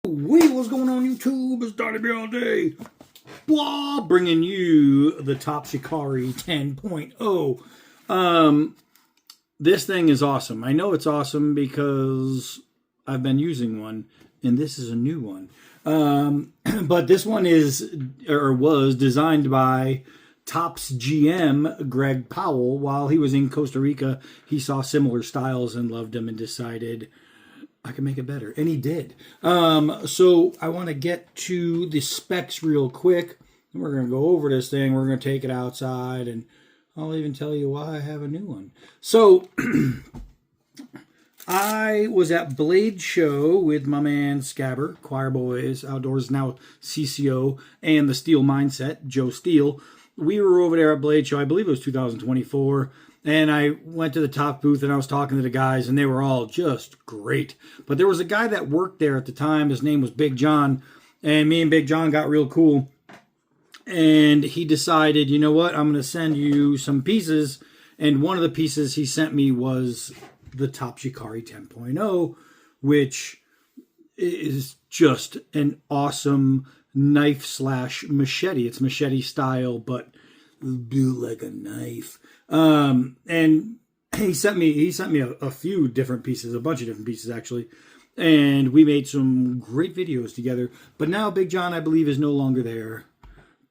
Hey, what's going on YouTube? It's Donnie all day. Blah, bringing you the Knives Yacare 10.0. This thing is awesome. I know it's awesome because I've been using one, and this is a new one. But this one was designed by Topps GM Greg Powell. While he was in Costa Rica, he saw similar styles and loved them and decided I can make it better. And he did. So I want to get to the specs real quick. We're going to go over this thing. We're going to take it outside, and I'll even tell you why I have a new one. So I was at Blade Show with my man Scabber, Choir Boys Outdoors, now CCO, and the Steel Mindset, Joe Steele. We were over there at Blade Show. I believe it was 2024. And I went to the top booth and I was talking to the guys, and they were all just great. But there was a guy that worked there at the time. His name was Big John. And me and Big John got real cool. And he decided, you know what, I'm going to send you some pieces. And one of the pieces he sent me was the Knives Yacare 10.0, which is just an awesome knife slash machete. It's machete style, but built like a knife. And he sent me a few different pieces, a bunch of different pieces actually. And we made some great videos together. But now Big John, I believe, is no longer there.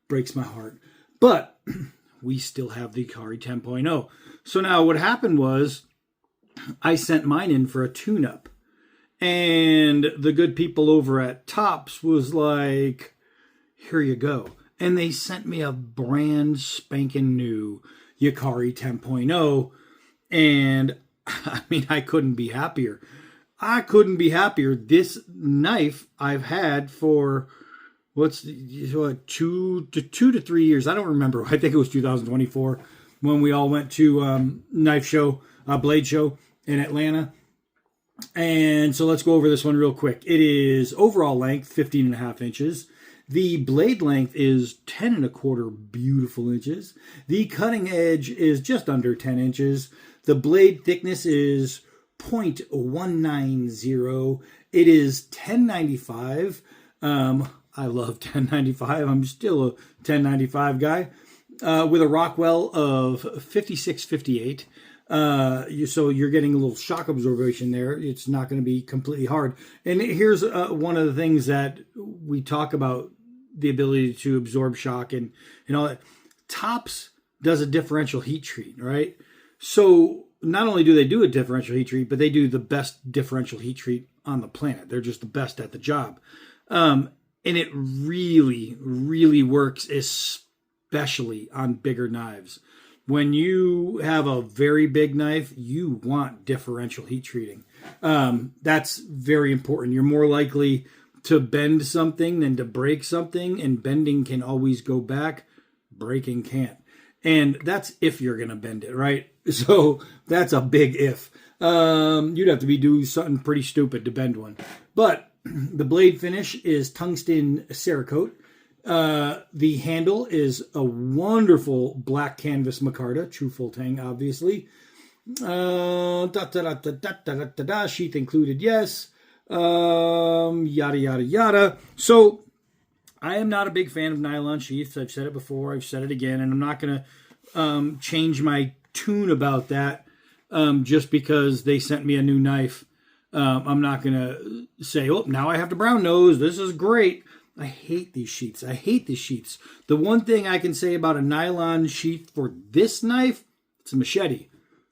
Breaks my heart. But we still have the Yacare 10.0. So now what happened was I sent mine in for a tune-up. And the good people over at Topps was like, here you go. And they sent me a brand spanking new Yacare 10.0, and I mean, I couldn't be happier. This knife I've had for two to 3 years. I don't remember. I think it was 2024 when we all went to knife show, Blade Show in Atlanta. And so let's go over this one real quick. It is overall length 15.5 inches. The blade length is 10.25 beautiful inches. The cutting edge is just under 10 inches. The blade thickness is 0.190. It is 1095. I love 1095. I'm still a 1095 guy. With a Rockwell of 5658. So you're getting a little shock absorption there. It's not going to be completely hard. And here's one of the things that we talk about, the ability to absorb shock and all that. Topps does a differential heat treat, right? So not only do they do a differential heat treat, but they do the best differential heat treat on the planet. They're just the best at the job. And it really, really works, especially on bigger knives. When you have a very big knife, you want differential heat treating. That's very important. You're more likely to bend something than to break something, and bending can always go back. Breaking can't. And that's if you're going to bend it, right? So that's a big if. You'd have to be doing something pretty stupid to bend one. But the blade finish is tungsten Cerakote. The handle is a wonderful black canvas micarta, true full tang, obviously. Sheath included, yes. Yada, yada, yada. So I am not a big fan of nylon sheaths. I've said it before. I've said it again. And I'm not going to change my tune about that just because they sent me a new knife. I'm not going to say, oh, now I have the brown nose. This is great. I hate these sheaths. The one thing I can say about a nylon sheath for this knife, it's a machete.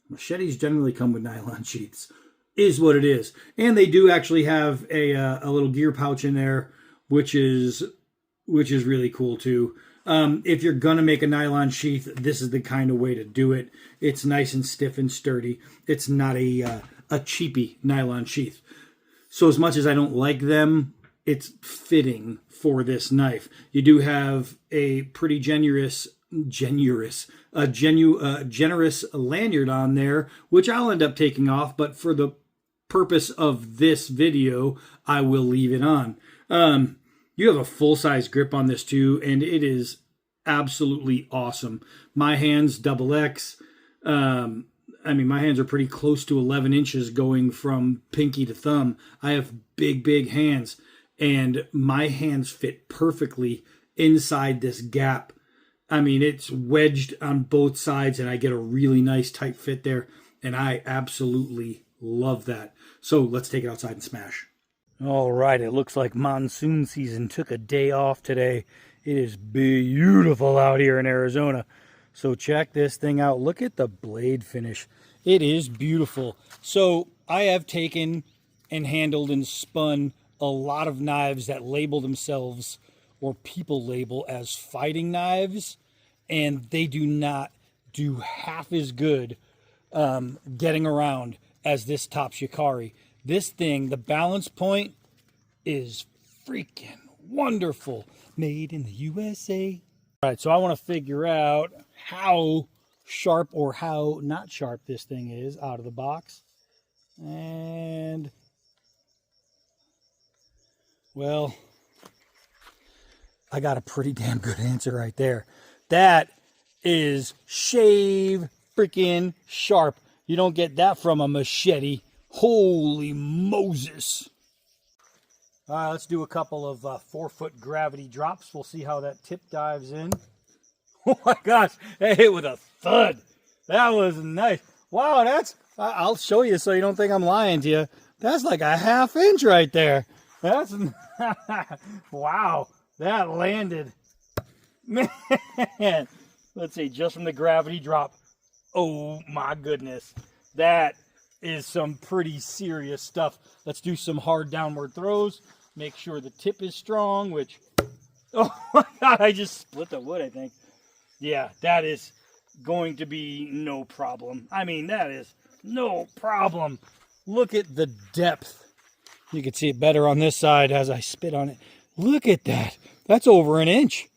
Machetes generally come with nylon sheaths. Is what it is. And they do actually have a little gear pouch in there, which is really cool too. If you're gonna make a nylon sheath, this is the kind of way to do it. It's nice and stiff and sturdy. It's not a cheapy nylon sheath. So as much as I don't like them, it's fitting for this knife. You do have a pretty generous lanyard on there, which I'll end up taking off, but for the purpose of this video, I will leave it on. You have a full-size grip on this too, and it is absolutely awesome. My hands, double X. I mean, my hands are pretty close to 11 inches going from pinky to thumb. I have big, big hands. and my hands fit perfectly inside this gap. I mean, it's wedged on both sides, and I get a really nice tight fit there, and I absolutely love that. So let's take it outside and smash. All right, it looks like monsoon season took a day off today. It is beautiful out here in Arizona. So check this thing out. Look at the blade finish. It is beautiful. So I have taken and handled and spun a lot of knives that label themselves, or people label, as fighting knives, and they do not do half as good getting around as this Knives Yacare. This thing, the balance point is freaking wonderful. Made in the USA. All right, so I want to figure out how sharp or how not sharp this thing is out of the box. And, well, I got a pretty damn good answer right there. That is shave freaking sharp. You don't get that from a machete. Holy Moses. All right, let's do a couple of 4-foot gravity drops. We'll see how that tip dives in. Oh my gosh, that hit with a thud. That was nice. Wow, I'll show you so you don't think I'm lying to you. That's like a 1/2 inch right there. That's, wow, that landed. Man, let's see, just from the gravity drop. Oh my goodness. That is some pretty serious stuff. Let's do some hard downward throws. Make sure the tip is strong, which, oh my God, I just split the wood, I think. Yeah, that is going to be no problem. I mean, that is no problem. Look at the depth. You can see it better on this side as I spit on it. Look at that. That's over 1 inch.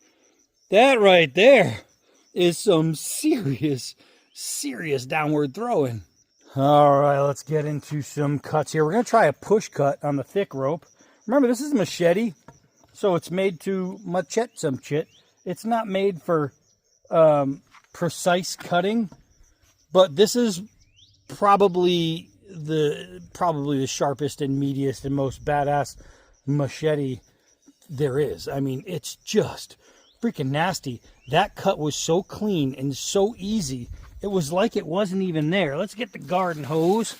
That right there is some serious downward throwing. All right, let's get into some cuts here. We're going to try a push cut on the thick rope. Remember, this is a machete, so it's made to machete some shit. It's not made for precise cutting, but this is probably the sharpest and meatiest and most badass machete there is. I mean, it's just freaking nasty. That cut was so clean and so easy. It was like it wasn't even there. Let's get the garden hose.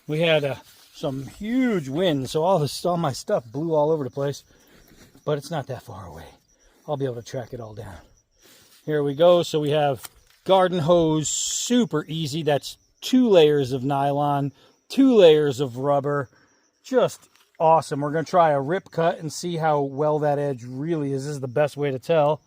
We had some huge wind, so all my stuff blew all over the place, but it's not that far away. I'll be able to track it all down. Here we go. So we have garden hose, super easy. That's 2 layers of nylon, 2 layers of rubber. Just awesome. We're going to try a rip cut and see how well that edge really is. This is the best way to tell.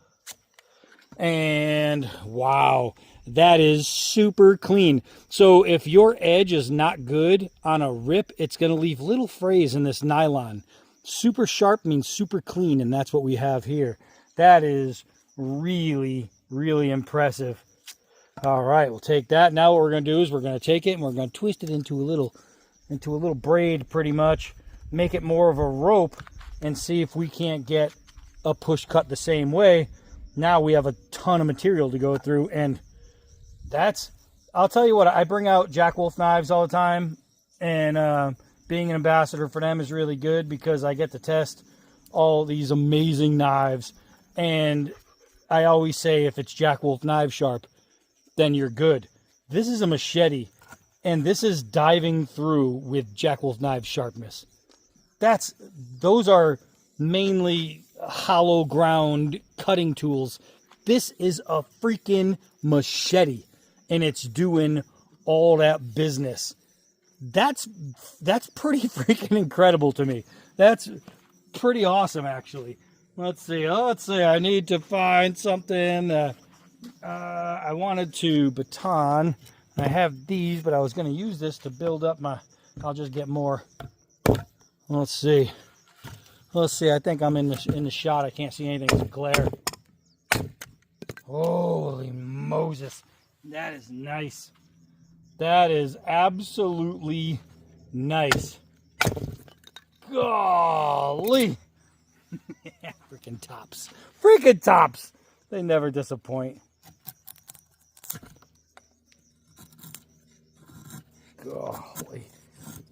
And wow, that is super clean. So if your edge is not good on a rip, it's going to leave little frays in this nylon. Super sharp means super clean, and that's what we have here. That is really impressive. All right, we'll take that. Now what we're going to do is we're going to take it and we're going to twist it into a little braid, pretty much. Make it more of a rope and see if we can't get a push cut the same way. Now we have a ton of material to go through, and I'll tell you what, I bring out Jack Wolf knives all the time, and being an ambassador for them is really good because I get to test all these amazing knives. And I always say, if it's Jack Wolf knife sharp, then you're good. This is a machete, and this is diving through with Jack Wolf knife sharpness. Those are mainly hollow ground cutting tools. This is a freaking machete, and it's doing all that business. That's pretty freaking incredible to me. That's pretty awesome, actually. Let's see. I need to find something. I wanted to baton. I have these, but I was going to use this to build up my. I'll just get more. Let's see. I think I'm in the shot. I can't see anything. It's glare. Holy Moses. That is nice. That is absolutely nice. Golly. Freaking tops. Freaking tops. They never disappoint. Golly.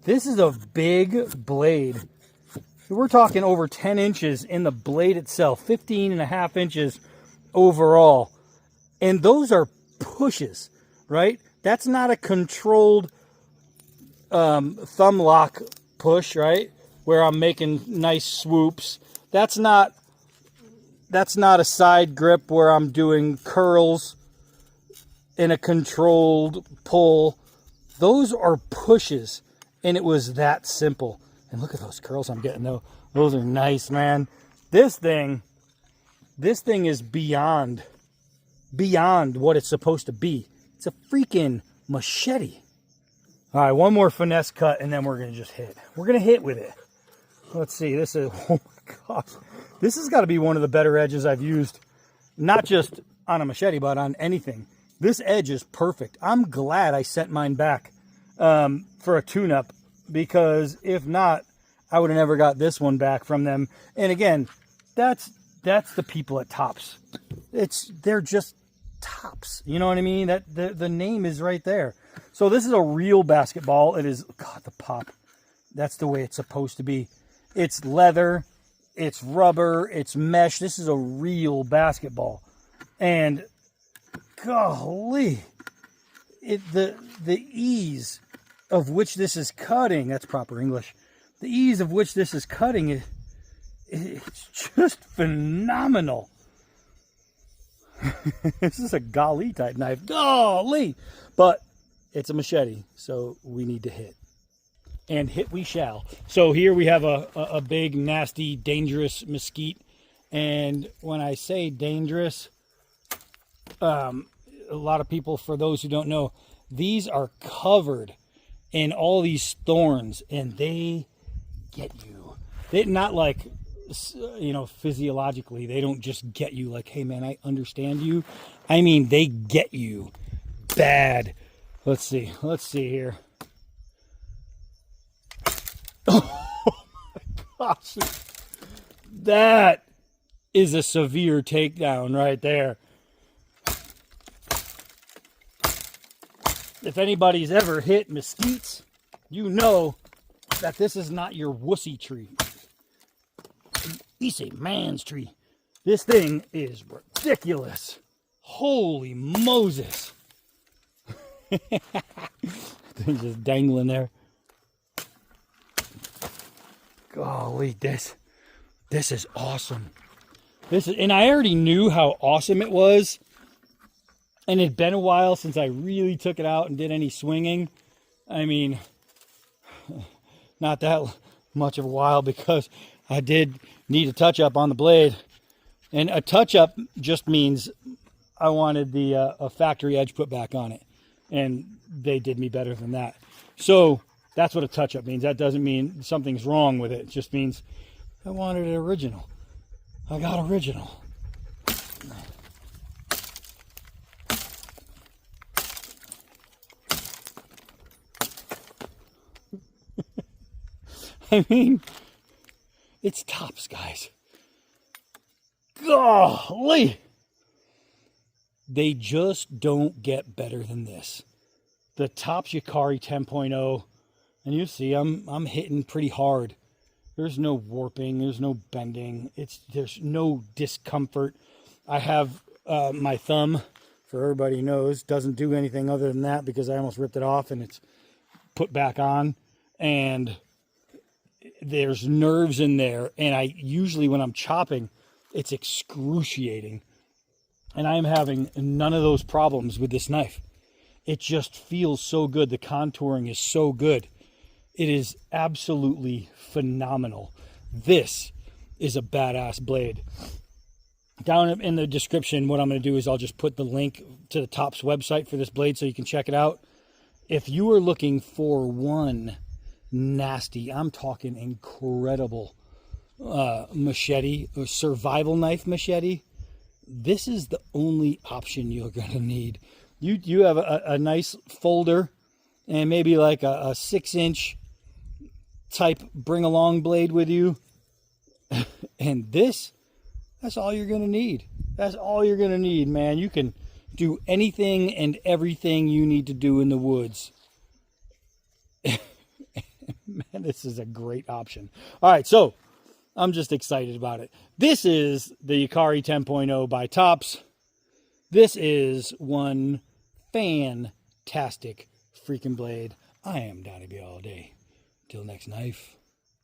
This is a big blade. We're talking over 10 inches in the blade itself, 15.5 inches overall. And those are pushes, right? That's not a controlled thumb lock push, right? Where I'm making nice swoops. That's not a side grip where I'm doing curls in a controlled pull. Those are pushes, and it was that simple. And look at those curls I'm getting, though. Those are nice, man. This thing is beyond what it's supposed to be. It's a freaking machete. All right, one more finesse cut, and then we're going to just hit. We're going to hit with it. Let's see. This is, oh my gosh. This has got to be one of the better edges I've used, not just on a machete, but on anything. This edge is perfect. I'm glad I sent mine back for a tune-up, because if not, I would have never got this one back from them. And again, that's the people at Tops. They're just Tops. You know what I mean? That the name is right there. So this is a real basketball. It is, God, the pop. That's the way it's supposed to be. It's leather, it's rubber, it's mesh. This is a real basketball. And golly, the ease of which this is cutting, that's proper English. The ease of which this is cutting, it's just phenomenal. This is a golly type knife. Golly! But it's a machete, so we need to hit. And hit we shall. So here we have a big, nasty, dangerous mesquite. And when I say dangerous, a lot of people, for those who don't know, these are covered in all these thorns, and they get you. They're not like, you know, physiologically, they don't just get you like, hey man, I understand you. I mean, they get you bad. Let's see here. Oh my gosh, that is a severe takedown right there. If anybody's ever hit mesquites, you know that this is not your wussy tree. It's a man's tree. This thing is ridiculous. Holy Moses. Thing's just dangling there. Golly, this is awesome. And I already knew how awesome it was. And it'd been a while since I really took it out and did any swinging. I mean, not that much of a while, because I did need a touch-up on the blade. And a touch-up just means I wanted a factory edge put back on it. And they did me better than that. So that's what a touch-up means. That doesn't mean something's wrong with it. It just means I wanted it original. I got original. I mean, it's Tops, guys. Golly! They just don't get better than this. The Tops Yacare 10.0, and you see I'm hitting pretty hard. There's no warping, there's no bending, there's no discomfort. I have my thumb, for everybody who knows, doesn't do anything other than that, because I almost ripped it off and it's put back on. And there's nerves in there, and I usually, when I'm chopping, it's excruciating. And I am having none of those problems with this knife. It just feels so good. The contouring is so good. It is absolutely phenomenal. This is a badass blade. Down in the description, what I'm going to do is I'll just put the link to the Tops website for this blade so you can check it out. If you are looking for one nasty, I'm talking incredible machete, or survival knife machete, this is the only option you're going to need. You have a nice folder and maybe like a 6-inch type bring along blade with you, and that's all you're going to need. That's all you're going to need, man. You can do anything and everything you need to do in the woods. Man, this is a great option. All right, so I'm just excited about it. This is the Yacare 10.0 by Tops. This is one fantastic freaking blade. I am Donnie B all day. Till next knife.